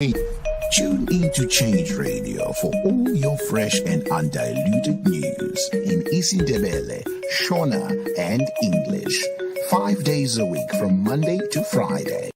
Tune into Change Radio for all your fresh and undiluted news in isiNdebele, Shona, and English. 5 days a week from Monday to Friday.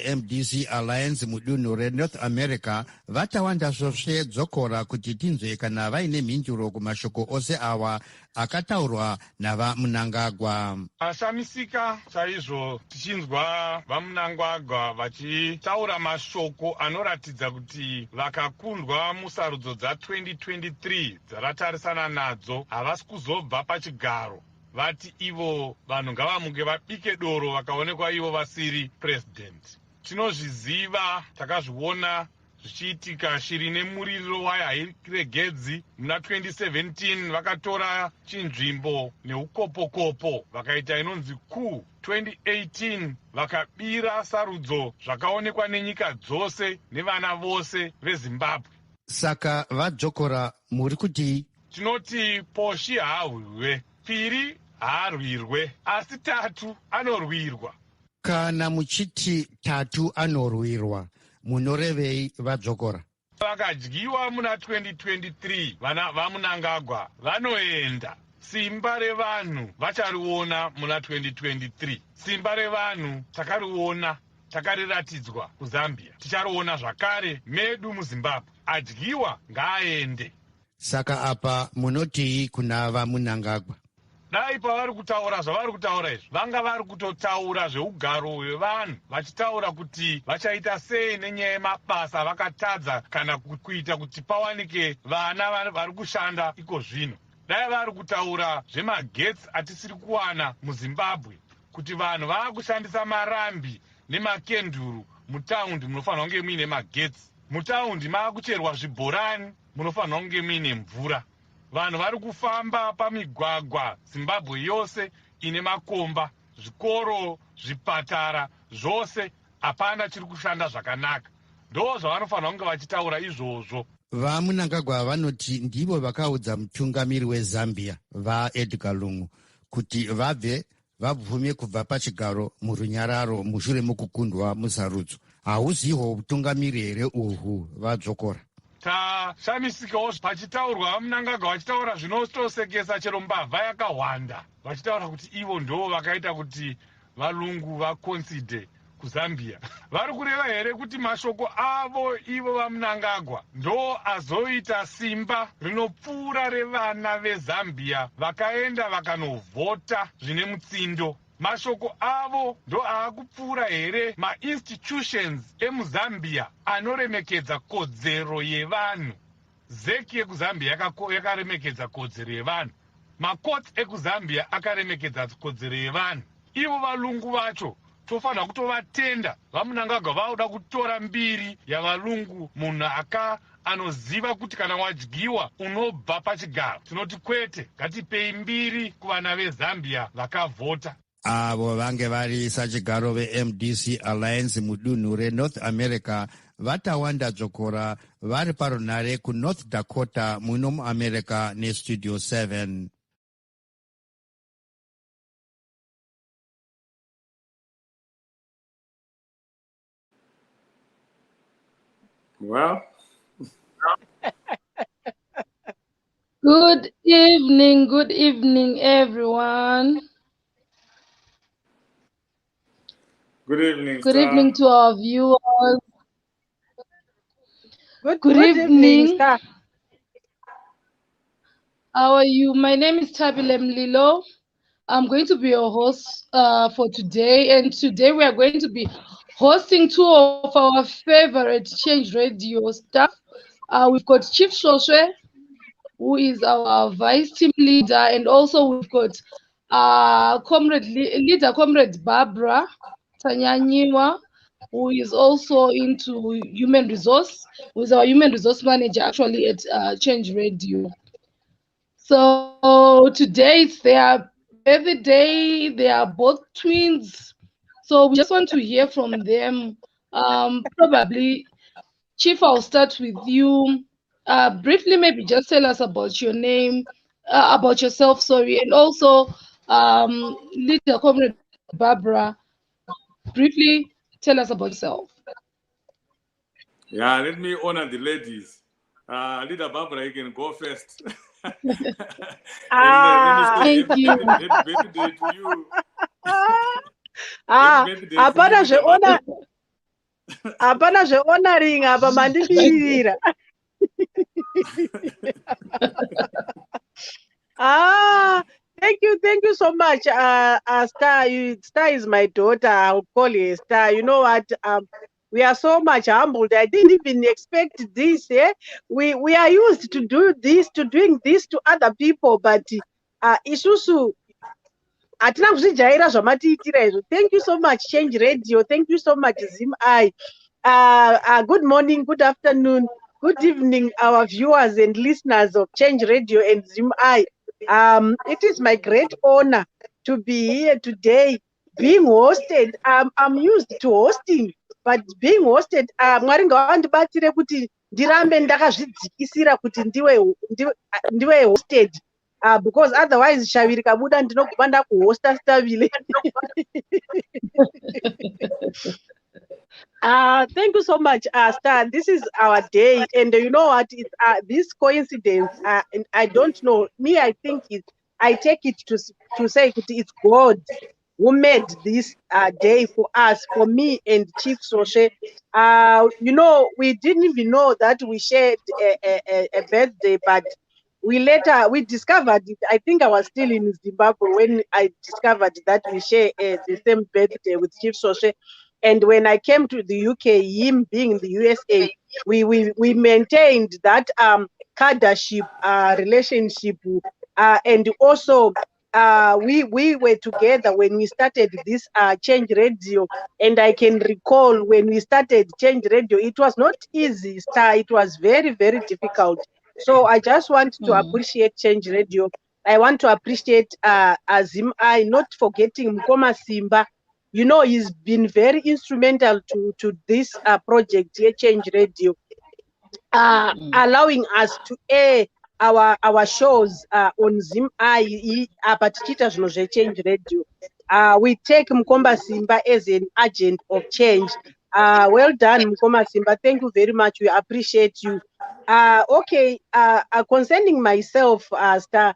MDC Alliance mudunhu reNorth America vatawanda zvosve dzokora kuti tinzwe kana vaine mhinduro kumashoko ose awa akataurwa navaMnangagwa. Ashamisika chaizvo tichinzwa vaMnangagwa vachitaura mashoko anoratidza kuti vakakundwa musarudzo dza2023 dzavatarisana nadzo havasi kuzobva pachigaro. Vati ivo vanhu ngavamuke vabike doro vakaonekwa ivo vasiri president. Tinozviziva, takazviona zvichiitika shiri nemuriro wayo hairegedzi. Muna 2017 vakatora chinzvimbo neukopokopo vakaita inonzi coup. 2018 vakabira sarudzo zvakaonekwa nenyika dzose nevana vose veZimbabwe. Saka vadzokora muri kuti tinoti Poshi haahwiwe, Piri haarwirwe, asi Tatu anorwirwa. Kana muchiti Tatu anorwirwa, munorevei vadzokora? Vakadyiwa muna 2023 vana vaMnangagwa vanoenda. Simba revanhu vachariona muna 2023. Simba revanhu takariona, takariratidzwa kuZambia, tichariona zvakare medu muZimbabwe. Adyiwa ngaaende. Saka apa munoti kuna vaMnangagwa? Dai pavari kutaura zvavari kutaura izvi, vanga vari kutotaura zveugaro hwevanhu, vachitaura kuti vachaita sei nenyaya yemabasa vakatadza kana kuita kuti pawanike vana vari kushanda iko zvino. Dai vari kutaura zvemagetsi atisiri kuwana muZimbabwe, kuti vanhu vaakushandisa marambi nemakenduru. Mutaundi munofanira kunge muine magetsi, mutaundi maakucherwa zvibhorani, munofanira kunge muine mvura. Vanhu vari kufamba pamigwagwa Zimbabwe yose ine makomba, zvikoro, zvipatara, zvose hapana chiri kushanda zvakanaka. Ndo zvavanofanira kunge vachitaura izvozvo. VaMnangagwa vanoti ndivo vakaudza mutungamiri weZambia vaEdgar Lungu kuti vabve vabvume kubva pachigaro murunyararo mushure mokukundwa musarudzo. Hauziho utungamiri here uhwu vadzokora? Tashamisikawo pachitaurwa vaMnangagwa vachitaura zvinotosekesa chero mbavha yakawanda, vachitaura kuti ivo ndo vakaita kuti valungu vakonside kuZambia. Vari kureva here kuti mashoko avo ivo vaMnangagwa ndo azoita simba rinopfuura revana veZambia vakaenda vakanovhota zvine mutsindo? Mashoko avo ndo aakupfuura here ma-institutions emuZambia anoremekedza kodzero yevanhu? Zeki ekuZambia yakaremekedza kodzero yevanhu, makoti ekuZambia akaremekedza kodzero yevanhu. Ivo valungu vacho tofanira kutovatenda. VaMnangagwa vauda kutora mbiri yavalungu, munhu anoziva kuti kana wadyiwa unobva pachigaro. Tinoti kwete, ngatipei mbiri kuvana veZambia vakavhota. Avo vange vari sachigaro veMDC Alliance mudunhu reNorth America vatawanda dzokora vari parunhare kuNorth Dakota muno muAmerica neStudio 7. Well, Good evening, everyone. good evening, Good sir. evening to our viewers. Good evening, evening. sir. How are you? My name is Tabile Mlilo. I'm going to be your host for today, and today we are going to be hosting two of our favorite Change Radio staff. We've got Chief Shoswe, who is our vice team leader, and also we've got Comrade Barbara Tanyanyiwa, who is also into human resource, who is our human resource manager actually at Change Radio. So today it's their birthday. They are both twins. So we just want to hear from them. Probably, Chief, I'll start with you. Briefly, maybe just tell us about your name, about yourself, sorry, and also little comrade Barbara. Briefly, tell us about yourself. Yeah, let me honor the ladies. Leader Barbara, you can go first. Let me say Thank you. happy birthday to you. Ah, Happy birthday to you, hapana Leader Barbara. hapana zveonaring apa mandimirira. Thank you so much. Star, Star is my daughter. I'll call you Star. You know what? We are so much humbled. I didn't even expect this. We are used to doing this to other people, but isusu hatina kuzvijaira zvamatiitira izvo. Thank you so much, Change Radio. Thank you so much, Zim I. Good morning, good afternoon, good evening, our viewers and listeners of Change Radio and Zim I. It is my great honor to be here today, being hosted. I'm used to hosting, but being hosted, Mwari ngawandibatsire kuti ndirambe ndakazvidzikisira kuti ndiwe hosted. Because otherwise shaviri kabuda ndinoguma ndakuhosta stabile. Thank you so much, Star. This is our day, and you know what? It's this coincidence, and I don't know. Me, I think I take it to say it's God who made this day for us, for me and Chief Soshe. You know, we didn't even know that we shared a birthday, but we discovered it. I think I was still in Zimbabwe when I discovered that we share the same birthday with Chief Soshe. And when I came to the UK, him being in the USA, we maintained that cadreship relationship, and also we were together when we started this Change Radio. And I can recall when we started Change Radio, it was not easy, Star. It was very, very difficult. So I just want to appreciate Change Radio. I want to appreciate Azim I, not forgetting Mkoma Simba. You know, he's been very instrumental to this project here, Change Radio, allowing us to air our shows on Zim I, patichita zvino zveChange Radio. We take Mkomba Simba as an agent of change. Well done, Mkomba Simba. Thank you very much. We appreciate you. Okay, concerning myself, Star,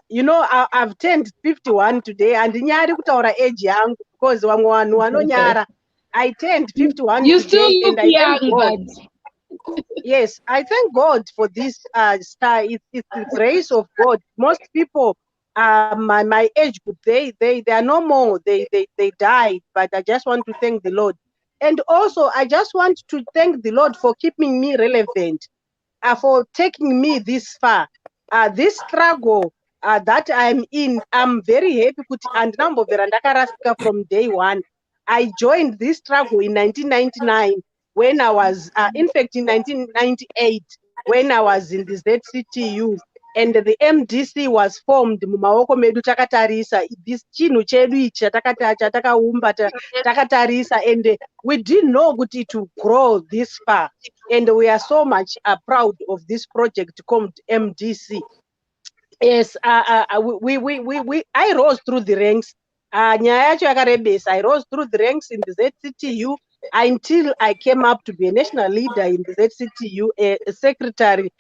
you know, I've turned 51 today, and nyari kutaura age yangu because vamwe vanhu vanonyara. I turned 51 You today, still look and I thank young, God. but Yes, I thank God for this Star. It's the grace of God. Most people, my age group, they are no more. They died, but I just want to thank the Lord. And also, I just want to thank the Lord for keeping me relevant, for taking me this far. This struggle that I'm in, I'm very happy and number ndakarasika from day one. I joined this struggle in 1999 when I was, in fact, in 1998 when I was in the ZCTU, and the MDC was formed. Mumaoko medu takatarisa this chinhu chedu ichi chatakaumba takatarisa, and we didn't know kuti it would grow this far, and we are so much proud of this project called MDC. Yes, I rose through the ranks. Nyaya yacho yakarebesa. I rose through the ranks in the ZCTU until I came up to be a national leader in the ZCTU, a secretary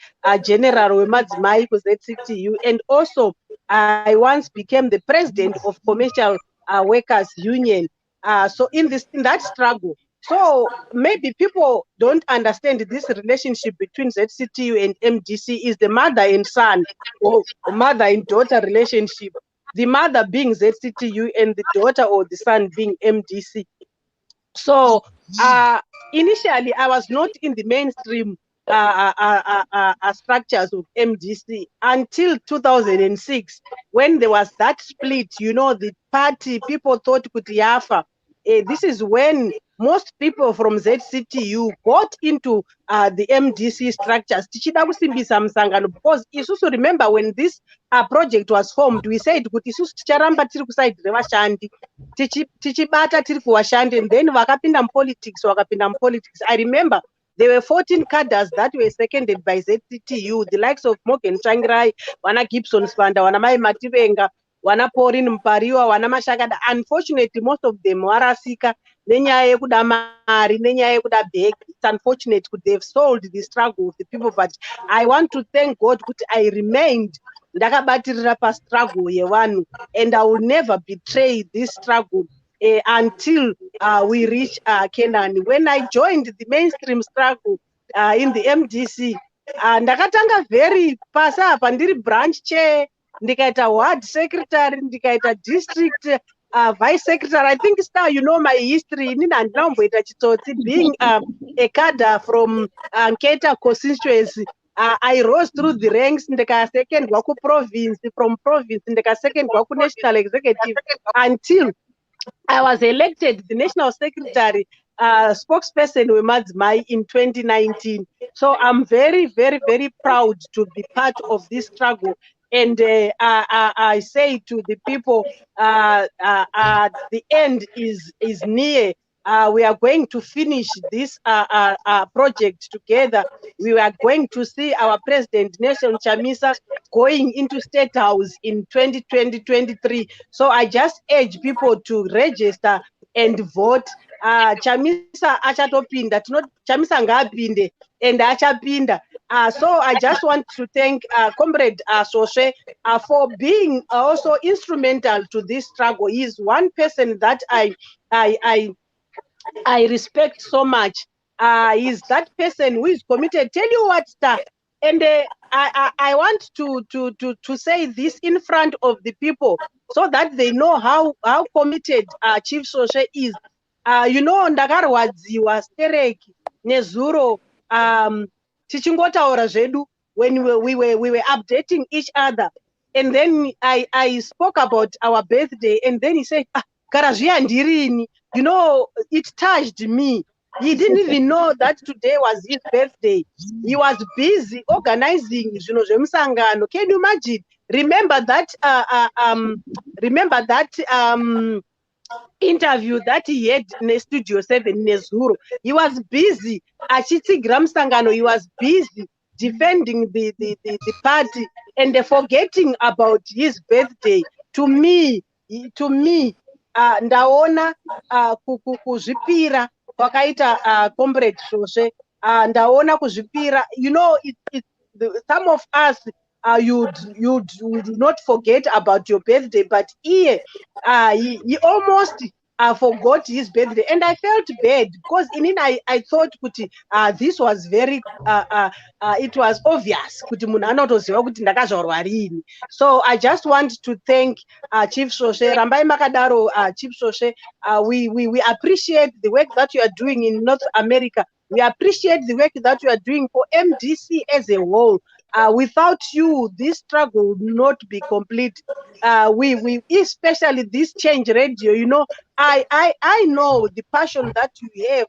general wemadzimai ku ZCTU, and also I once became the president of Commercial Workers Union. So in that struggle, so maybe people don't understand this relationship between ZCTU and MDC is the mother and son, or mother and daughter relationship. The mother being ZCTU and the daughter or the son being MDC. So initially, I was not in the mainstream structures of MDC until 2006, when there was that split. You know, the party people thought Kutiafa. This is when most people from ZCTU got into the MDC structures tichida kusimbisa msangano, because isusu, remember when this project was formed, we said kuti isusu ticharamba tiri kusaidi revashandi tichibata tiri kuvashandi, and then vakapinda mupolitics. I remember there were 14 cadres that were seconded by ZCTU, the likes of Morgan Tsvangirai, Wana Gibson Spanda, Wana Mai Mativenga, Wana Pauline Mpariwa, Wana Mashakada. Unfortunately, most of them warasika nenyaya yekuda mari, nenyaya yekuda bhegi. It's unfortunate that they've sold the struggle of the people, but I want to thank God that I remained ndakabatirira pastruggle yevanhu, and I will never betray this struggle until we reach Canaan. When I joined the mainstream struggle in the MDC, ndakatanga very pasa apa ndiri branch chair, ndikaita ward secretary, ndikaita district vice secretary. I think star, you know my history. Inini handinakumboita chitsotsi, being a cadre from Nketa constituency. I rose through the ranks, ndika second waku province, from province ndika second waku national executive, until I was elected the national secretary, spokesperson with Madzimai in 2019. So I'm very, very, very proud to be part of this struggle. And I say to the people, the end is near. We are going to finish this project together. We are going to see our president, Nelson Chamisa, going into State House in 2023. So I just urge people to register and vote. Chamisa achatopinda, Chamisa ngapinde, and achapinda. So I just want to thank Comrade Soshe for being also instrumental to this struggle. He is one person that I respect so much. Is that person who is committed. Tell you what, star. And I want to say this in front of the people so that they know how committed Chief Soshe is. You know, ndakarwadziwa stereki nezuro tichingotaura zvedu when we were updating each other, and then I spoke about our birthday, and then he said, Karazvia ndirini. You know, it touched me. He didn't even know that today was his birthday. He was busy organizing, you know, zvemusangano. Can you imagine? Remember that interview that he had in Studio 7 Nezuro. He was busy achitsigira musangano. He was busy defending the party and forgetting about his birthday. To me, ndaona kuzvipira kwakaita Comrade Soshe, ndaona kuzvipira. You know, some of us you'd not forget about your birthday, but he almost forgot his birthday, and I felt bad because I thought kuti this was very it was obvious kuti munhu anotoziva kuti ndakazvarwa rini. So I just want to thank Chief Soshe. Rambai makadaro, Chief Soshe. We appreciate the work that you are doing in North America. We appreciate the work that you are doing for MDC as a whole. Without you, this struggle would not be complete. We especially this Change Radio, you know, I know the passion that you have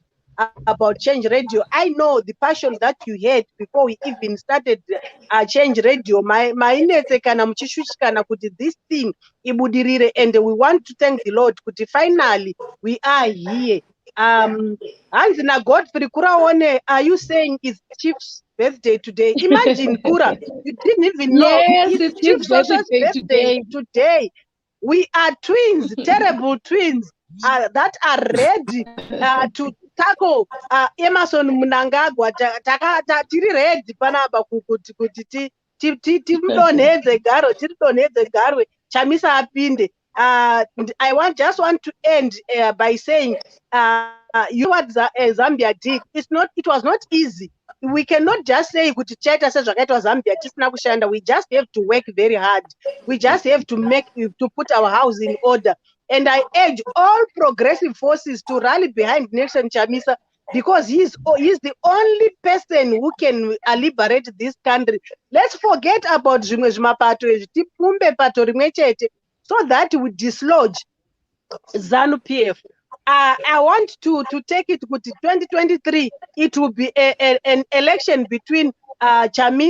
about Change Radio. I know the passion that you had before we even started Change Radio. My kana muchishushikana kuti this thing ibudirire, and we want to thank the Lord kuti finally we are here. Hanzina Godfrey Kuraone, are you saying it's Chief's birthday today? Imagine, Kura, you didn't even know. Yes, it's Chief Sosha's birthday today. We are twins, terrible twins that are ready to tackle Emerson Mnangagwa. Tiri ready panapa kuti timdonhedze Garwe Chamisa apinde. I just want to end by saying, you know what Zambia did? It was not easy. We cannot just say kuti cheta sezvakaitwa Zambia tisina kushanda. We just have to work very hard. We just have to put our house in order. And I urge all progressive forces to rally behind Nelson Chamisa, because he's the only person who can liberate this country. Let's forget about zvimwe zvimapato tipumbe pato rimwe chete, so that we dislodge ZANU-PF. I want to take it to 2023. It will be an election between Mnangagwa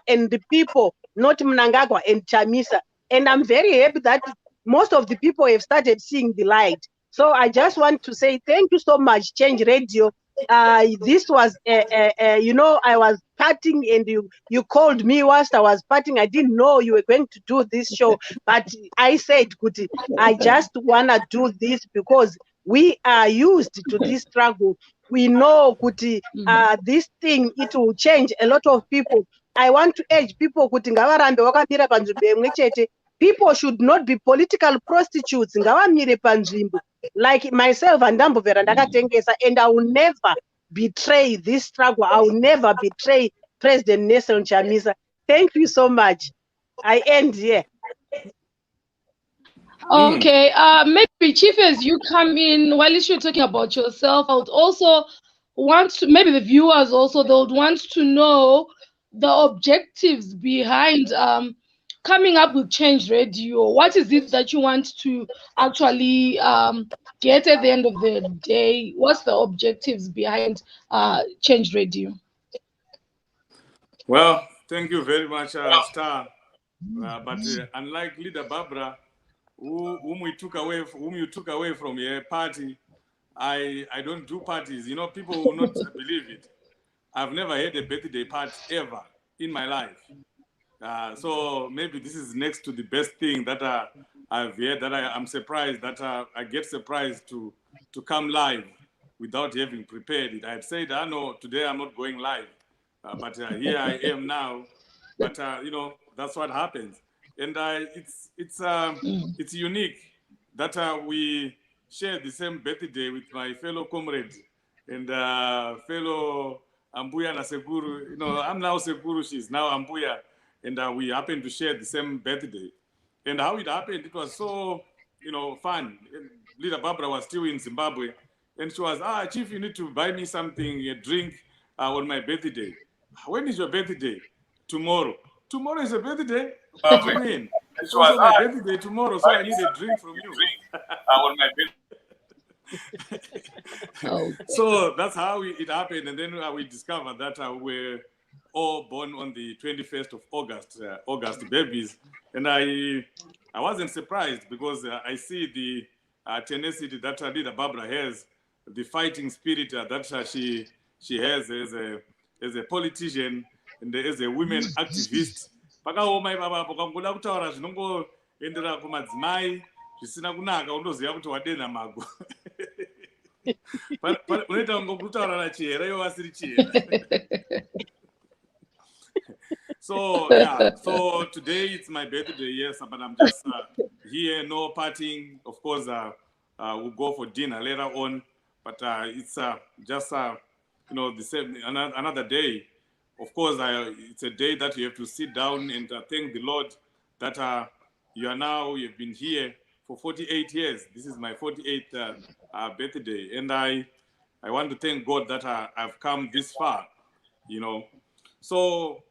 and the people, not Mnangagwa and Chamisa. And I'm very happy that most of the people have started seeing the light. So I just want to say thank you so much, Change Radio. This was, I was partying and you called me whilst I was partying. I didn't know you were going to do this show, but I said, Kuti, I just want to do this because we are used to this struggle. We know, Kuti, this thing, it will change a lot of people. I want to urge people, Kuti, ngavarambe vakamira panzvimbo imwe chete. People should not be political prostitutes. Ngavamire panzvimbo. Like myself and Ndambovera ndakatengesa, and I will never betray this struggle. I will never betray President Nelson Chamisa. Thank you so much. I end here. Okay, maybe Chief, as you come in, while you're talking about yourself, I would also want to, maybe the viewers also, they would want to know the objectives behind coming up with Change Radio. What is it that you want to actually get at the end of the day? What's the objectives behind Change Radio? Well, thank you very much, Star. But unlike Leader Barbara, whom you took away from your party, I don't do parties. You know, people will not believe it. I've never had a birthday party ever in my life. So maybe this is next to the best thing that I've heard, that I'm surprised that I get surprised to come live without having prepared it. I had said, I know today I'm not going live, but here I am now. But that's what happens, and it's unique that we share the same birthday with my fellow comrades and fellow Ambuya na Sekuru. I'm now Sekuru, she's now Ambuya, and we happen to share the same birthday. And how it happened, it was so fun. Leader Barbara was still in Zimbabwe, and she was, Chief, you need to buy me something, a drink on my birthday. When is your birthday? Tomorrow. Tomorrow is a birthday? What do you mean? It's also my birthday tomorrow, so I need a drink from you. On my birthday. Okay. So that's how it happened, and then we discovered that we're all born on the 21st of August, August babies. And I wasn't surprised because I see the tenacity that Leader Barbara has, the fighting spirit that she has as a politician and as a women activist. Pakaoma ipapa ukangoda kutaura zvinongoendera kumadzimai zvisina kunaka unoziva kuti wadena mago. Unoita kutaura nachihera iwo asiri chihera. So today it's my birthday, yes, but I'm just here, no partying. Of course, we'll go for dinner later on, but it's just the same another day. Of course, it's a day that you have to sit down and thank the Lord that you've been here for 48 years. This is my 48th birthday, and I want to thank God that I've come this far, So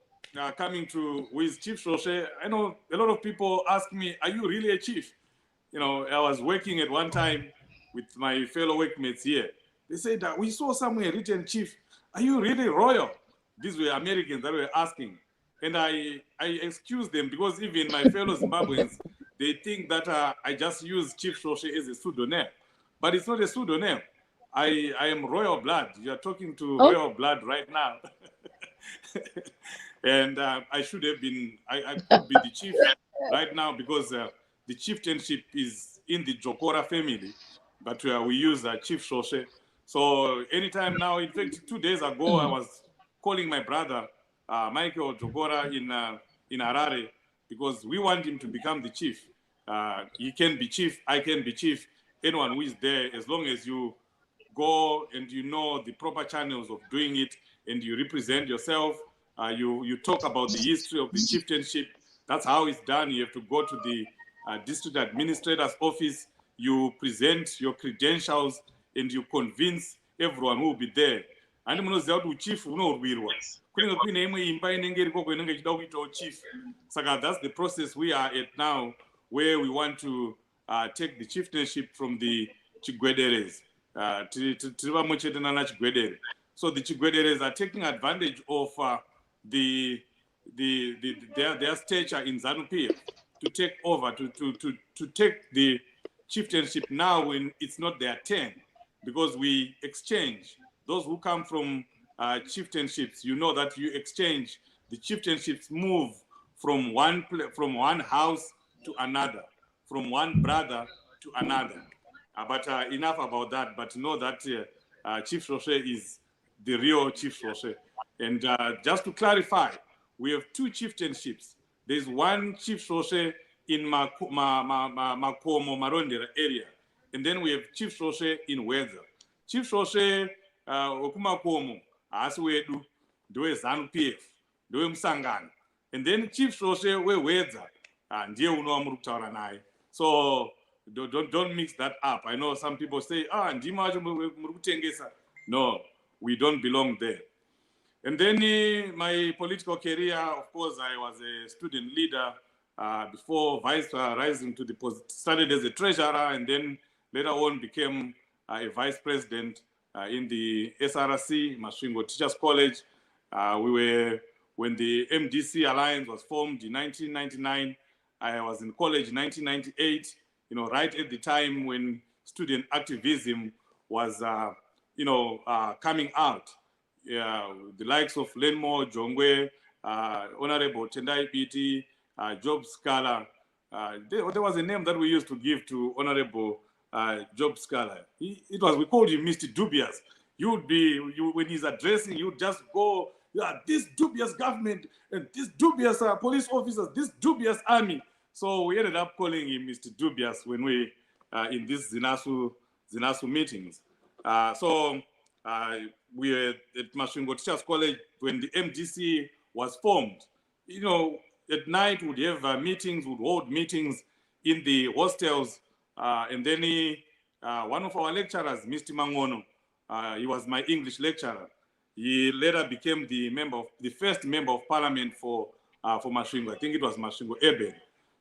coming to with Chief Shoshe, I know a lot of people ask me, are you really a chief? I was working at one time with my fellow workmates here. They said that we saw somewhere written, Chief, are you really royal? These were Americans that were asking. And I excused them because even my fellow Zimbabweans, they think that I just use Chief Shoshe as a pseudonym. But it's not a pseudonym. I am royal blood. You are talking to royal blood right now. And I should have been, I could be the chief right now because the chieftainship is in the Jokora family, but we use Chief Shoshe. So anytime now, in fact, 2 days ago, I was calling my brother, Michael Jokora in Harare, because we want him to become the chief. He can be chief, I can be chief, anyone who is there, as long as you go and you know the proper channels of doing it and you represent yourself. You talk about the history of the chieftainship. That's how it's done. You have to go to the district administrator's office. You present your credentials and you convince everyone who will be there. And munoziva kuti chief unorwirwa. Kunenge kuine imwe imba inenge iriko inenge ichida kuitawo chief. Saka that's the process we are at now, where we want to take the chieftainship from the Chigwederes. So the Chigwederes are taking advantage of their stature in ZANU-PF to take over, to take the chieftainship now when it's not their turn, because we exchange. Those who come from chieftainships, you know that you exchange. The chieftainships move from one house to another, from one brother to another. But enough about that. But know that Chief Shoshe is the real Chief Shoshe. And just to clarify, we have two chieftainships. There's one Chief Shoshe in Makomo, Marondera area. And then we have Chief Shoshe in Weather. Chief Shoshe Okumakomo, Aswedu, Dwe ZANU-PF, Dwe Msangano. And then Chief Shoshe we Weather, and so don't mix that up. I know some people say, no, we don't belong there. And then my political career, of course, I was a student leader before rising to the post. Started as a treasurer and then later on became a vice president in the SRC, Masvingo Teachers College. When the MDC Alliance was formed in 1999, I was in college in 1998, right at the time when student activism was, coming out. The likes of Lenmo, Jongwe, Honorable Tendai Piti, Job Scala. There was a name that we used to give to Honorable Job Scala. We called him Mr. Dubious. When he's addressing, you just go, this dubious government and this dubious police officers, this dubious army. So we ended up calling him Mr. Dubious when we in these Zinasu meetings. We were at Masvingo Teachers College when the MDC was formed. At night we'd have meetings, we'd hold meetings in the hostels. And then one of our lecturers, Mr. Mangono, he was my English lecturer. He later became the first member of parliament for Masvingo. I think it was Masvingo Eben.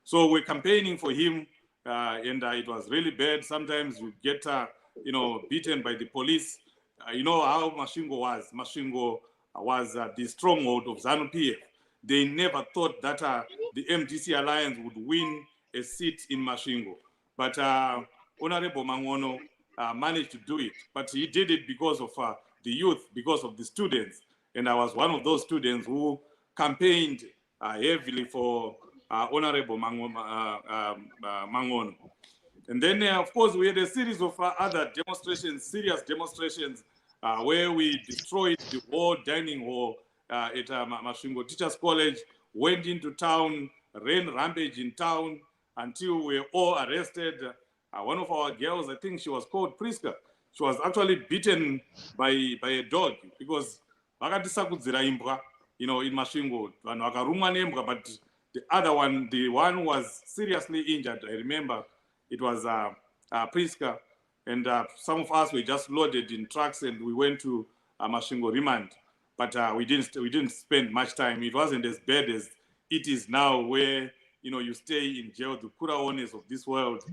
So we're campaigning for him, and it was really bad. Sometimes you get, beaten by the police. You know how Masvingo was. Masvingo was the stronghold of ZANU-PF. They never thought that the MDC Alliance would win a seat in Masvingo. But Honorable Mangono managed to do it. But he did it because of the youth, because of the students. And I was one of those students who campaigned heavily for Honorable Mangono. And then, of course, we had a series of other demonstrations, serious demonstrations, where we destroyed the whole dining hall at Masvingo Teachers College, went into town, ran rampage in town until we were all arrested. One of our girls, I think she was called Priska, she was actually beaten by a dog because in Masvingo, but the other one, the one was seriously injured. I remember it was Priska, and some of us were just loaded in trucks and we went to Masvingo remand. But we didn't spend much time. It wasn't as bad as it is now, where you stay in jail. The Kuraones of this world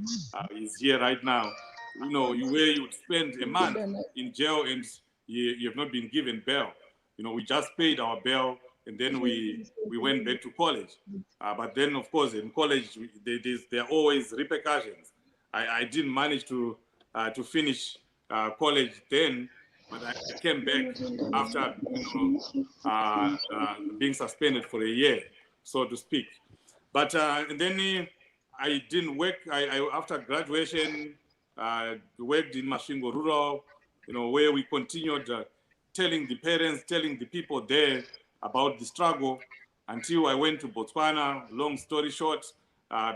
is here right now. Where you'd spend a month in jail and you have not been given bail. We just paid our bail and then we went back to college. But then, of course, in college, there are always repercussions. I didn't manage to finish college then, but I came back after being suspended for a year, so to speak. But and then I didn't work. After graduation, worked in Masvingo Rural, where we continued telling the parents, telling the people there about the struggle until I went to Botswana. Long story short,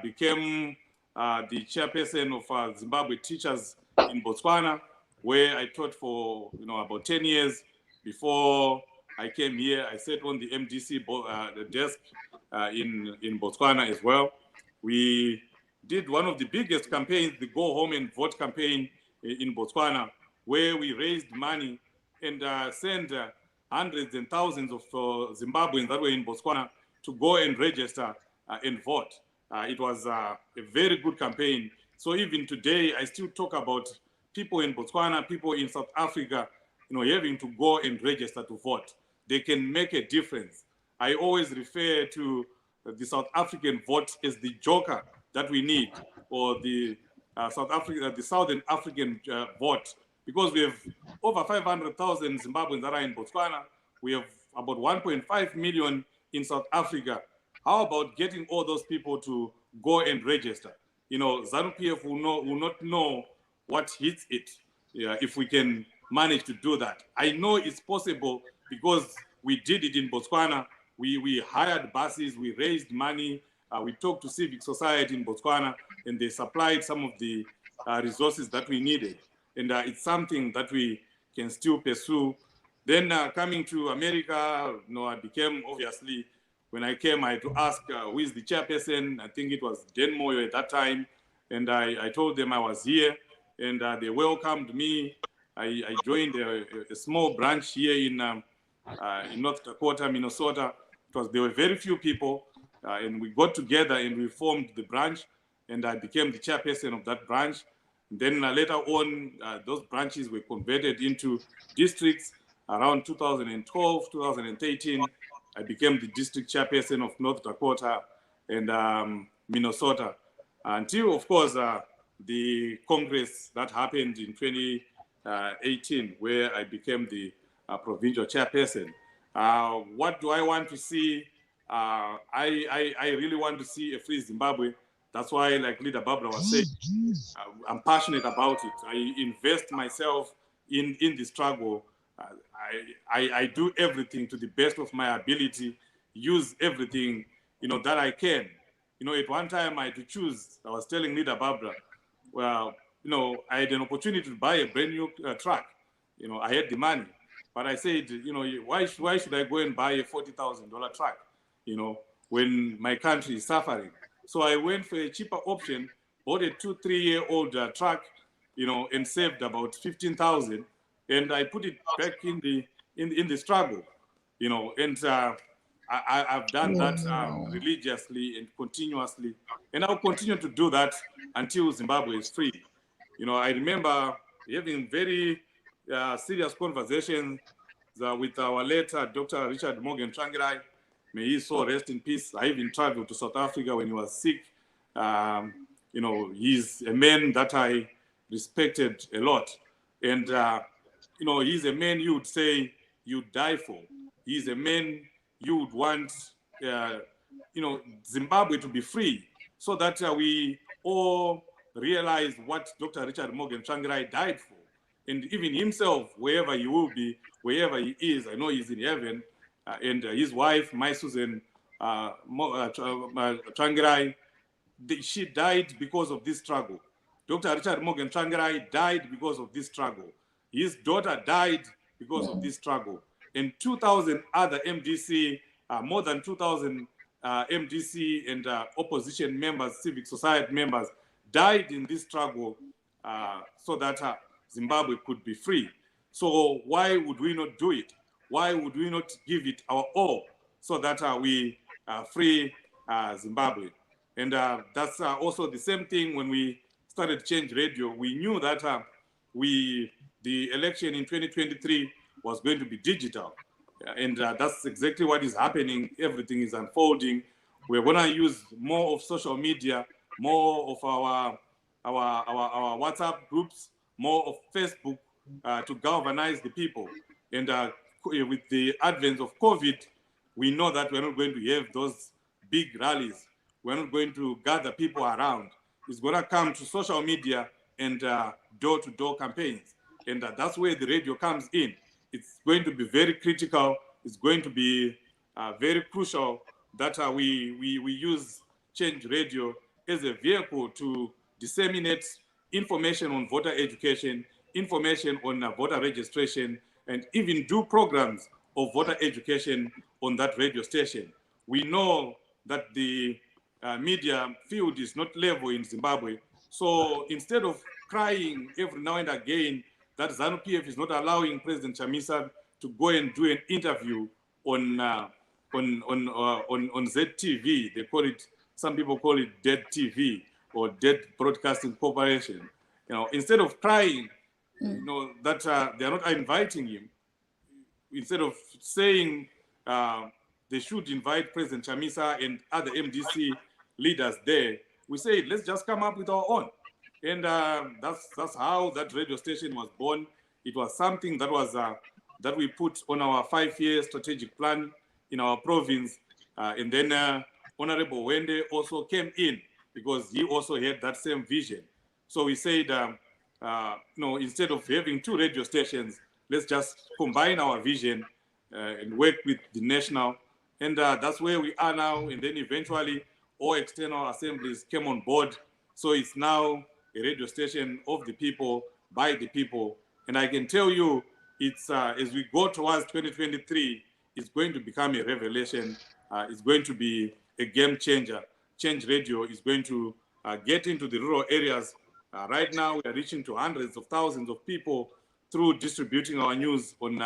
became the chairperson of Zimbabwe teachers in Botswana, where I taught for about 10 years. Before I came here, I sat on the MDC the desk in Botswana as well. We did one of the biggest campaigns, the Go Home and Vote campaign in Botswana, where we raised money and sent hundreds and thousands of Zimbabweans that were in Botswana to go and register and vote. It was a very good campaign. So even today, I still talk about people in Botswana, people in South Africa, having to go and register to vote. They can make a difference. I always refer to the South African vote as the joker that we need, or the the Southern African vote, because we have over 500,000 Zimbabweans that are in Botswana. We have about 1.5 million in South Africa. How about getting all those people to go and register? ZANU-PF will not know what hits it if we can manage to do that. I know it's possible because we did it in Botswana. We hired buses, we raised money, we talked to civic society in Botswana, and they supplied some of the resources that we needed. And it's something that we can still pursue. Then coming to America, I became, obviously, when I came, I had to ask who is the chairperson. I think it was Dan Moyo at that time. And I told them I was here, and they welcomed me. I joined a small branch here in North Dakota, Minnesota. There were very few people, and we got together and we formed the branch, and I became the chairperson of that branch. And then later on, those branches were converted into districts. Around 2012, 2013, I became the district chairperson of North Dakota and Minnesota, until, of course, the Congress that happened in 2018, where I became the provincial chairperson. What do I want to see? I really want to see a free Zimbabwe. That's why, like Leader Barbara was saying, I'm passionate about it. I invest myself in the struggle. I do everything to the best of my ability, use everything, that I can. At one time I had to choose. I was telling Leader Barbara, well, I had an opportunity to buy a brand new truck. I had the money, but I said, why should I go and buy a $40,000 truck, when my country is suffering? So I went for a cheaper option, bought a 2-3-year-old truck, and saved about 15,000, and I put it back in the struggle, and I've done that religiously and continuously, and I'll continue to do that until Zimbabwe is free. I remember having very serious conversations with our late Dr. Richard Morgan Trangirai. May his soul rest in peace. I even traveled to South Africa when he was sick. He's a man that I respected a lot. And, he's a man you would say you'd die for. He's a man you would want, Zimbabwe to be free, so that we all realize what Dr. Richard Morgan Trangirai died for. And even himself, wherever he will be, wherever he is, I know he's in heaven, and his wife, my Susan Trangirai, she died because of this struggle. Dr. Richard Morgan Trangirai died because of this struggle. His daughter died because of this struggle. And 2,000 other MDC, more than 2,000 MDC and opposition members, civic society members, died in this struggle so that Zimbabwe could be free. So why would we not do it? Why would we not give it our all so that we free Zimbabwe? And that's also the same thing when we started Change Radio. We knew that the election in 2023 was going to be digital. And that's exactly what is happening. Everything is unfolding. We're going to use more of social media, more of our WhatsApp groups, more of Facebook to galvanize the people. And with the advent of COVID, we know that we're not going to have those big rallies. We're not going to gather people around. It's going to come to social media and door-to-door campaigns. And that's where the radio comes in. It's going to be very critical. It's going to be very crucial that we use Change Radio as a vehicle to disseminate information on voter education, information on voter registration, and even do programs of voter education on that radio station. We know that the media field is not level in Zimbabwe. So instead of crying every now and again that ZANU-PF is not allowing President Chamisa to go and do an interview on ZTV, they call it, some people call it dead TV, or Dead Broadcasting Corporation. Instead of crying, that they are not inviting him, instead of saying they should invite President Chamisa and other MDC leaders there, we say, let's just come up with our own. And that's how that radio station was born. It was something that was that we put on our 5-year strategic plan in our province. And then Honorable Wende also came in because he also had that same vision. So we said, instead of having 2 radio stations, let's just combine our vision and work with the national. And that's where we are now. And then eventually all external assemblies came on board. So it's now a radio station of the people, by the people. And I can tell you, it's as we go towards 2023, it's going to become a revelation. It's going to be a game changer. Change Radio is going to get into the rural areas. Right now, we are reaching to hundreds of thousands of people through distributing our news on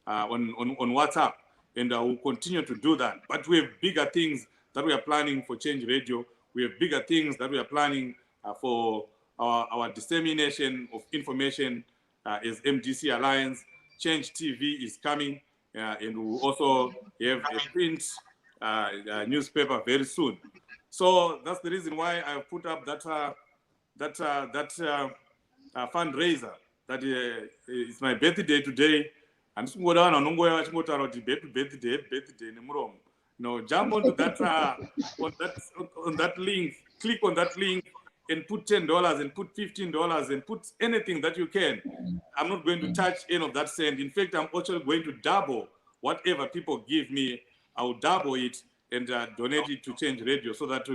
WhatsApp, and we'll continue to do that. But we have bigger things that we are planning for Change Radio. We have bigger things that we are planning for our dissemination of information as MDC Alliance. Change TV is coming, and we'll also have a print newspaper very soon. So that's the reason why I put up that fundraiser. That it's my birthday today. And birthday. No, jump onto that on that link. Click on that link and put $10 and put $15 and put anything that you can. I'm not going to touch any of that cent. In fact, I'm actually going to double whatever people give me. I will double it and donate it to Change Radio so that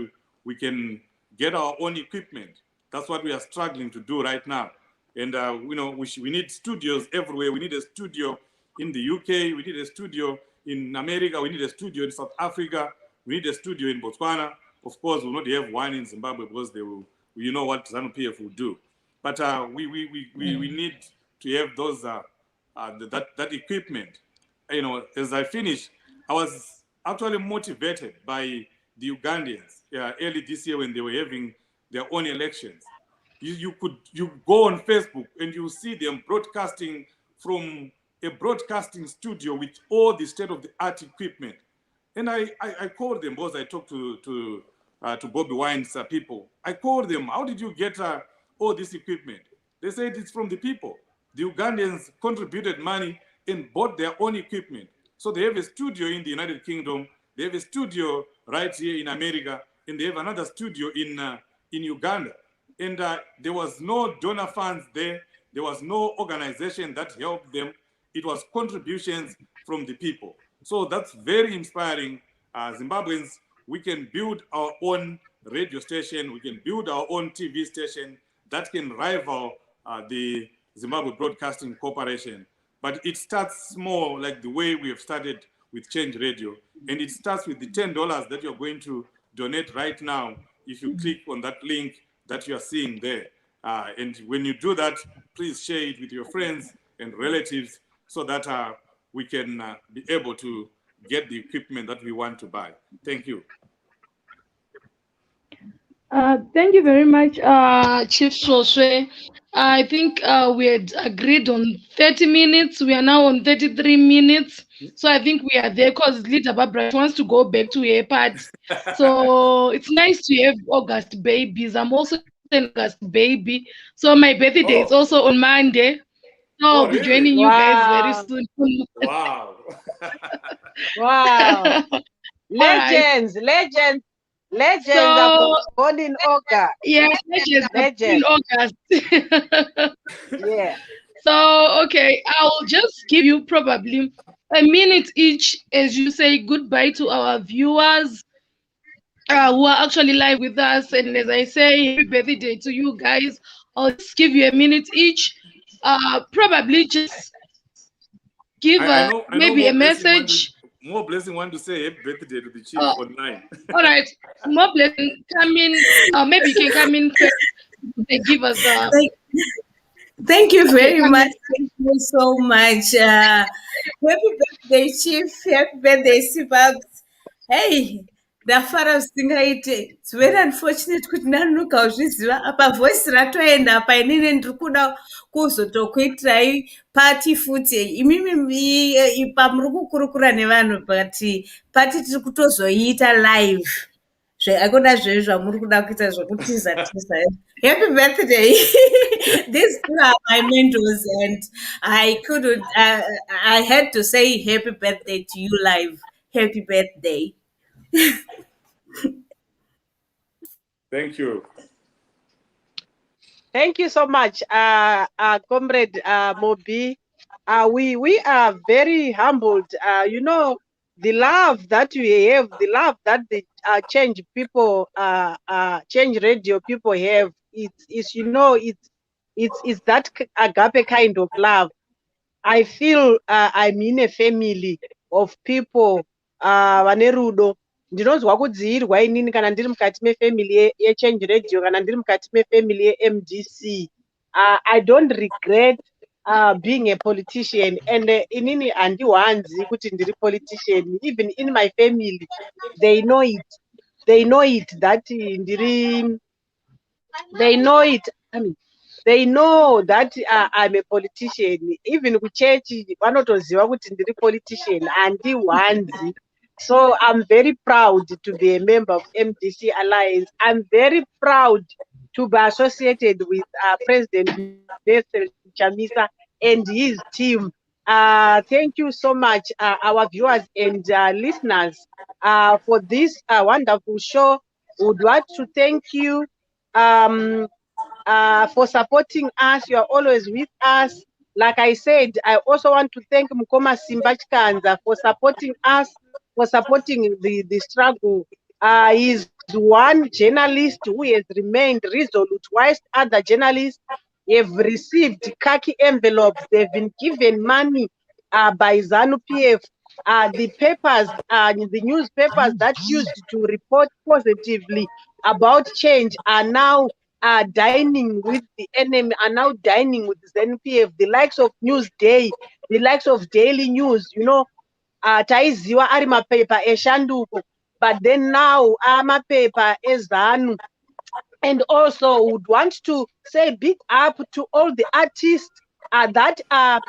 we can get our own equipment. That's what we are struggling to do right now. And we need studios everywhere. We need a studio in the UK. We need a studio in America. We need a studio in South Africa. We need a studio in Botswana. Of course, we'll not have one in Zimbabwe because they will. You know what ZANU-PF will do. But we need to have those that equipment. As I finish, I was actually motivated by the Ugandans early this year when they were having their own elections. You go on Facebook and you see them broadcasting from a broadcasting studio with all the state-of-the-art equipment. And I called them because I talked to Bobby Wine's people. I called them, how did you get all this equipment? They said it's from the people. The Ugandans contributed money and bought their own equipment. So they have a studio in the United Kingdom, they have a studio right here in America, and they have another studio in Uganda. And there was no donor funds there. There was no organization that helped them. It was contributions from the people. So that's very inspiring. Zimbabweans, we can build our own radio station. We can build our own TV station that can rival the Zimbabwe Broadcasting Corporation. But it starts small, like the way we have started with Change Radio. And it starts with the $10 that you're going to donate right now if you click on that link that you are seeing there. And when you do that, please share it with your friends and relatives so that we can be able to get the equipment that we want to buy. Thank you. Thank you very much, Chief Soswe. I think we had agreed on 30 minutes. We are now on 33 minutes. So I think we are there because Leader Barbara wants to go back to her part. So it's nice to have August babies. I'm also an August baby. So my birthday is also on Monday. So I'll be joining you guys very soon. Wow. Wow. Legends. Are born in August. Yes, legends in August. Yeah. So, okay, I'll just give you probably a minute each as you say goodbye to our viewers who are actually live with us. And as I say, happy birthday to you guys. I'll just give you a minute each. Probably just give maybe a message. More Blessing want to say happy birthday to the chief online. All right, More Blessing, come in. Maybe you can come in first. They give us. Thank you very much. Thank you so much. Happy birthday, Chief. Happy birthday, Sibab. Hey, ndafara zvisingaite. It's very unfortunate kuti ndanonoka kuzviziva apa voice ratoenda apa inini ndiri kuda kuzotokuitirai pati futi. Imimi pamuri kukurukura nevanhu but pati tiri kutozoiita live. Zvaikoda zvezvo zvamuri kuda kuita zvokutiza tiza. Happy birthday. These two are my mentors and I couldn't, I had to say happy birthday to you live. Happy birthday. Thank you. Thank you so much, Comrade Mobi. We are very humbled. You know, the love that we have, the love that the change people, change radio people have. It's you know, it's that agape kind of love. I feel I'm in a family of people vane rudo. Ndinonzwa kudziirwa inini kana ndiri mukati mefamily yechange radio kana ndiri mukati mefamily yeMDC. I don't regret being a politician and inini handiwanzi kuti ndiri politician. Even in my family they know it. They know it that ndiri, they know it. I mean, they know that I'm a politician. Even kuchechi vanotoziva kuti ndiri politician handiwanzi. So I'm very proud to be a member of MDC Alliance. I'm very proud to be associated with President Nelson Chamisa and his team. Thank you so much, our viewers and listeners, for this wonderful show. Would like to thank you for supporting us. You are always with us. Like I said, I also want to thank Mukoma Simba Chikanza for supporting us, for supporting the struggle. He's one journalist who has remained resolute, whilst other journalists have received khaki envelopes. They've been given money by ZANU-PF. The papers, the newspapers that used to report positively about change are now dining with the enemy, are now dining with the ZANU-PF. The likes of Newsday, the likes of Daily News, you know, taiziwa ari mapepa eshanduko, but then now amapepa ezanu. And also would want to say big up to all the artists that are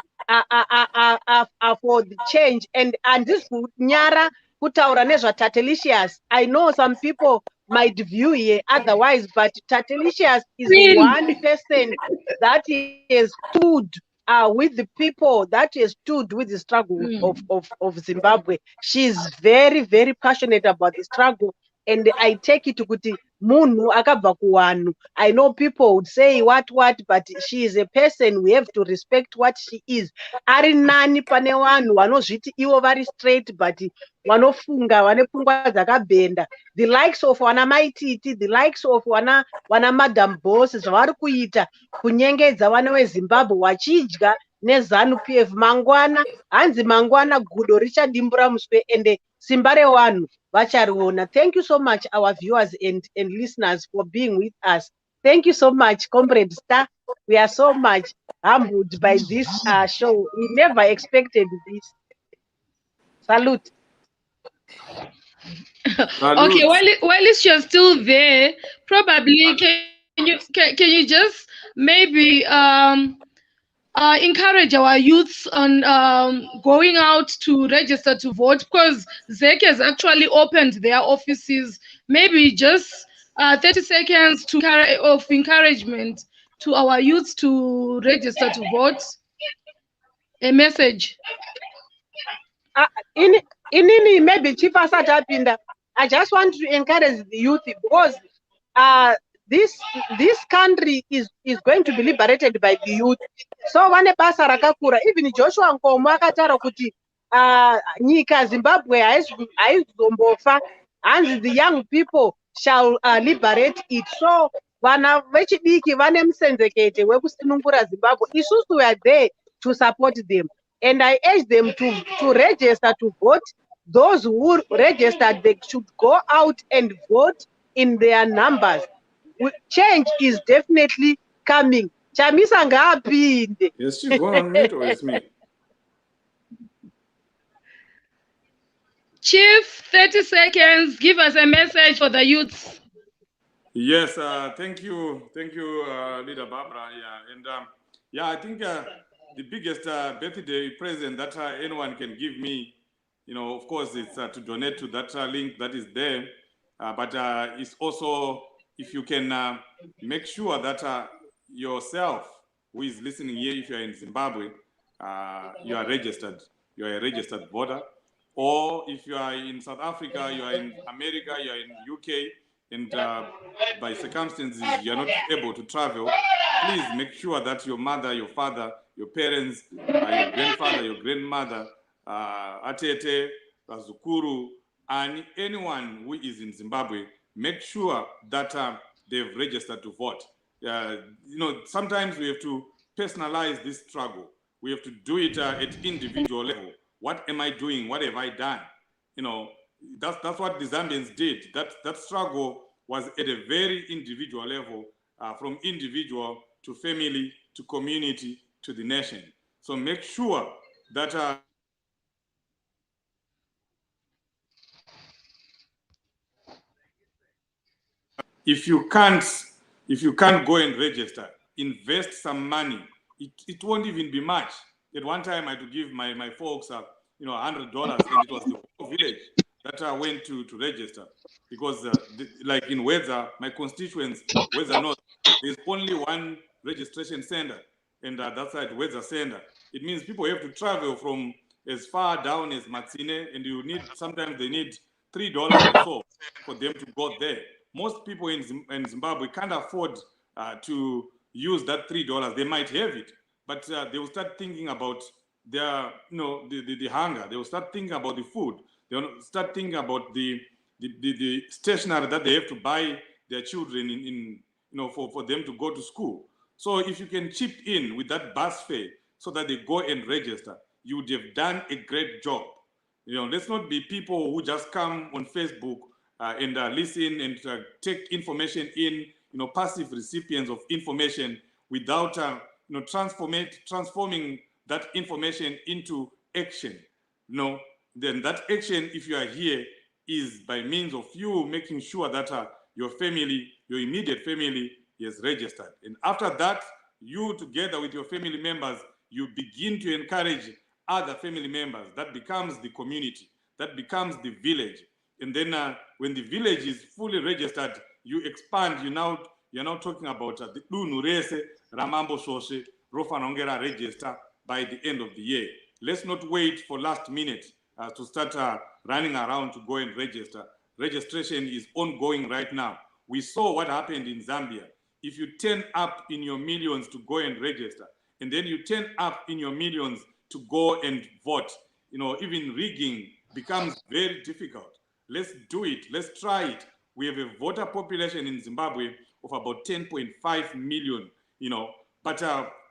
for the change. And this nyara kutaura nezva Tatalicious. I know some people might view here otherwise, but Tatalicious is one person that has stood with the people, that has stood with the struggle of Zimbabwe. She's very, very passionate about the struggle. And I take it to kuti munhu akabva kuwanhu. I know people would say what, but she is a person. We have to respect what she is. Ari nani pane vanhu vanozviti ivo vari straight, but vanofunga vane pfungwa dzakabhenda. The likes of wana Maititi, the likes of wana Madam Boss, zvavari kuita kunyengedza vana veZimbabwe vachidya neZANU-PF. Mangwana, hanzi mangwana gudo richadimbura muswe, ende simba revanhu vachariona. Thank you so much, our viewers and listeners, for being with us. Thank you so much, Comrade Star. We are so much humbled by this show. We never expected this. Salute. Okay, while you're still there, probably can you just maybe encourage our youths on going out to register to vote, because ZEC has actually opened their offices. Maybe just 30 seconds of encouragement to our youths to register to vote. A message. Inini maybe Chief Asatapinda. I just want to encourage the youth, because this country is going to be liberated by the youth. So vane basa rakakura. Even Joshua Nkomo akataura kuti nyika Zimbabwe haizombofa, and the young people shall liberate it. So vana vechidiki vane musenzekete wekusunungura Zimbabwe. Isusu we are there to support them, and I urge them to register to vote. Those who registered, they should go out and vote in their numbers. Change is definitely coming. Chamisa ngaapinde. Yes, you go on mute or it's me? Chief, 30 seconds. Give us a message for the youths. Yes, thank you, Leader Barbara. Yeah, and yeah, I think the biggest birthday present that anyone can give me, of course, it's to donate to that link that is there. But it's also if you can make sure that yourself, who is listening here, if you are in Zimbabwe, you are registered. You are a registered voter. Or if you are in South Africa, you are in America, you are in UK, and by circumstances you are not able to travel, please make sure that your mother, your father, your parents, your grandfather, your grandmother, atete, zukuru, and anyone who is in Zimbabwe, make sure that they've registered to vote. Sometimes we have to personalize this struggle. We have to do it at individual level. What am I doing? What have I done? That's what the Zambians did. That struggle was at a very individual level, from individual to family to community to the nation. So make sure that if you can't go and register, invest some money. It won't even be much. At one time, I had to give my folks $100, and it was the whole village that went to register, because like in Wedza, my constituents, Wedza North, there's only one registration center, and that's at Wedza Center. It means people have to travel from as far down as Matsine, and sometimes they need $3 or so for them to go there. Most people in Zimbabwe can't afford to use that $3. They might have it, but they will start thinking about their, the hunger. They will start thinking about the food. They will start thinking about the stationery that they have to buy their children for them to go to school. So if you can chip in with that bus fare so that they go and register, you would have done a great job. Let's not be people who just come on Facebook and listen and take information in, passive recipients of information without, transforming that information into action. Then that action, if you are here, is by means of you making sure that your family, your immediate family, is registered. And after that, you together with your family members, you begin to encourage other family members. That becomes the community. That becomes the village. And then when the village is fully registered, you expand. You're now talking about the Lungu Rese, Ramambo Sose, Rofanongera register by the end of the year. Let's not wait for last minute to start running around to go and register. Registration is ongoing right now. We saw what happened in Zambia. If you turn up in your millions to go and register, and then you turn up in your millions to go and vote, even rigging becomes very difficult. Let's do it. Let's try it. We have a voter population in Zimbabwe of about 10.5 million, but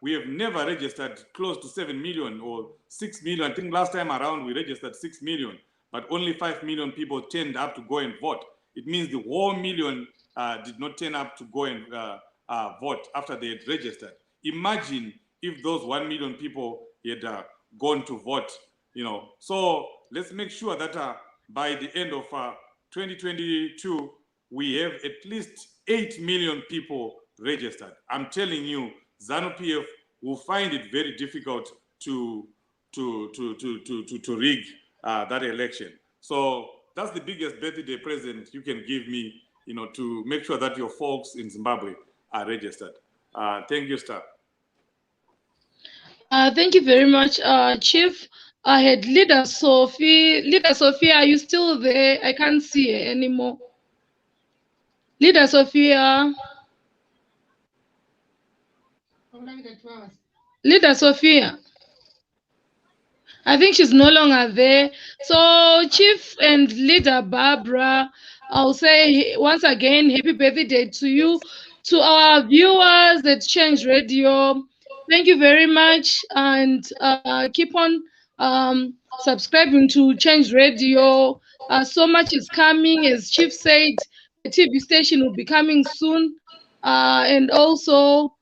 we have never registered close to 7 million or 6 million. I think last time around we registered 6 million, but only 5 million people turned up to go and vote. It means the whole million did not turn up to go and vote after they had registered. Imagine if those 1 million people had gone to vote, So let's make sure that by the end of 2022, we have at least 8 million people registered. I'm telling you, ZANU-PF will find it very difficult to rig that election. So that's the biggest birthday present you can give me, to make sure that your folks in Zimbabwe are registered. Thank you, Star. Thank you very much, Chief. I had Leader Sophie. Leader Sophia, are you still there? I can't see her anymore. Leader Sophia. Leader Sophia. I think she's no longer there. So, Chief and Leader Barbara, I'll say once again, happy birthday to you, to our viewers at Change Radio. Thank you very much, and keep on subscribing to Change Radio. So much is coming, as Chief said. The TV station will be coming soon, and also,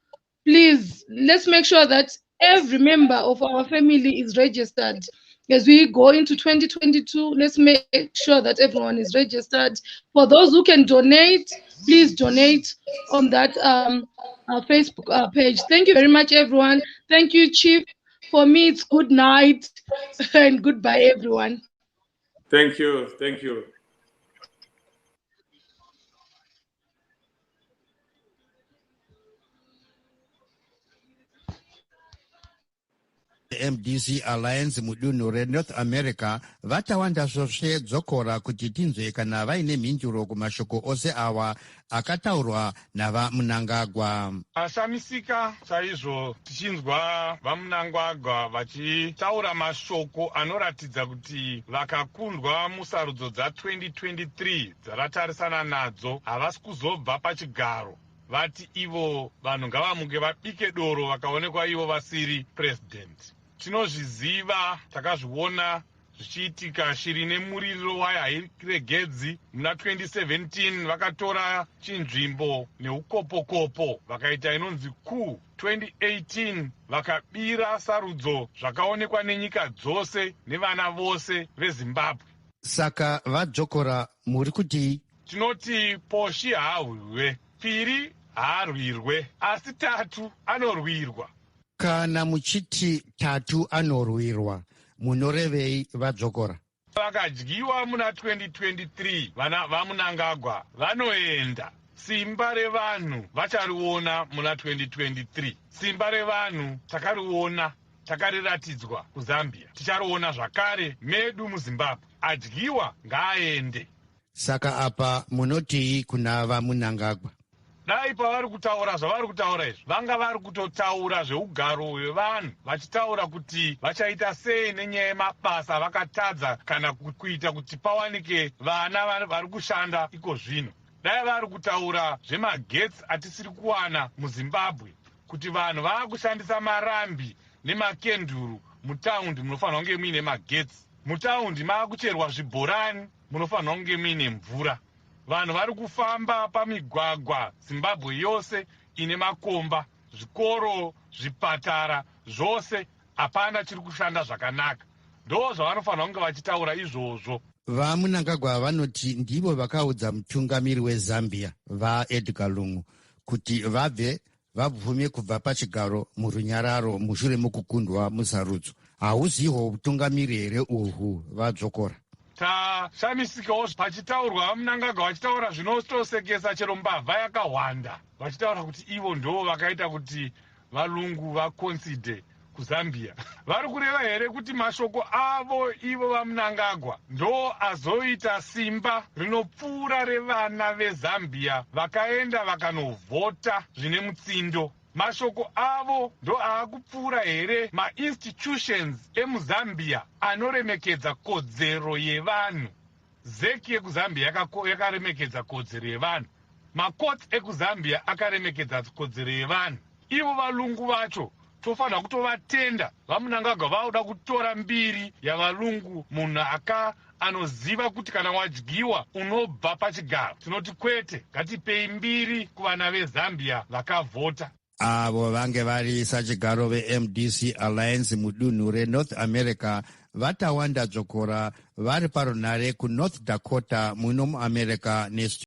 please let's make sure that every member of our family is registered. as we go into 2022, let's make sure that everyone is registered. For those who can donate, please donate on that Facebook page. Thank you very much, everyone. Thank you, Chief. For me, it's good night and goodbye, everyone. Thank you. Thank you. MDC Alliance mudunhu reNorth America vatawanda zvosve dzokora kuti tinzwe kana vaine mhinduro kumashoko ose awa akataurwa navaMnangagwa. Ashamisika chaizvo tichinzwa vaMnangagwa vachitaura mashoko anoratidza kuti vakakundwa musarudzo dza2023 dzavatarisana nadzo havasi kuzobva pachigaro. Vati ivo vanhu ngavamuke vabike doro vakaonekwa ivo vasiri president. Tinozviziva, takazviona zvichiitika. Shiri nemuriro wayo hairegedzi. Muna 2017 vakatora chinzvimbo neukopokopo vakaita inonzi coup. 2018 vakabira sarudzo zvakaonekwa nenyika dzose nevana vose veZimbabwe. Saka vadzokora muri kuti tinoti Poshi haahwiwe, Piri haarwirwe, asi Tatu anorwirwa. Kana muchiti Tatu anorwirwa, munorevei vadzokora? Vakadyiwa muna 2023 vana vaMnangagwa vanoenda. Simba revanhu vachariona muna 2023. Simba revanhu takariona, takariratidzwa kuZambia, tichariona zvakare medu muZimbabwe. Adyiwa ngaaende. Saka apa munoti kuna vaMnangagwa? Dai pavari kutaura zvavari kutaura izvi, vanga vari kutotaura zveugaro hwevanhu, vachitaura kuti vachaita sei nenyaya yemabasa vakatadza kana kuita kuti pawanike vana vari kushanda iko zvino. Dai vari kutaura zvemagetsi atisiri kuwana muZimbabwe, kuti vanhu vava kushandisa marambi nemakenduru. Mutaundi munofanira kunge muine magetsi. Mutaundi mava kucherwa zvibhorani, munofanira kunge muine mvura. Vanhu vari kufamba pamigwagwa Zimbabwe yose ine makomba, zvikoro, zvipatara, zvose hapana chiri kushanda zvakanaka. Ndo zvavanofanira kunge vachitaura izvozvo. VaMnangagwa vanoti ndivo vakaudza mutungamiri weZambia vaEdgar Lungu kuti vabve vabvume kubva pachigaro murunyararo mushure mokukundwa musarudzo. Hauziho utungamiri here uhwu vadzokora? Tashamisikawo pachitaurwa vaMnangagwa vachitaura zvinotosekesa chero mbavha yakawanda, vachitaura kuti ivo ndo vakaita kuti valungu vakonside kuZambia. Vari kureva here kuti mashoko avo ivo vaMnangagwa ndo azoita simba rinopfuura revana veZambia vakaenda vakanovhota zvine mutsindo? Mashoko avo ndo aakupfuura here ma-institutions emuZambia anoremekedza kodzero yevanhu? Zeki yekuZambia yakaremekedza kodzero yevanhu. Makotsi ekuZambia akaremekedza kodzero yevanhu. Ivo valungu vacho tofanira kutovatenda. VaMnangagwa vauda kutora mbiri yavalungu, munhu anoziva kuti kana wadyiwa unobva pachigaro. Tinoti kwete, ngatipei mbiri kuvana veZambia vakavhota. Avo vange vari sachigaro veMDC Alliance mudunhu reNorth America vatawanda dzokora vari parunhare kuNorth Dakota muno muAmerica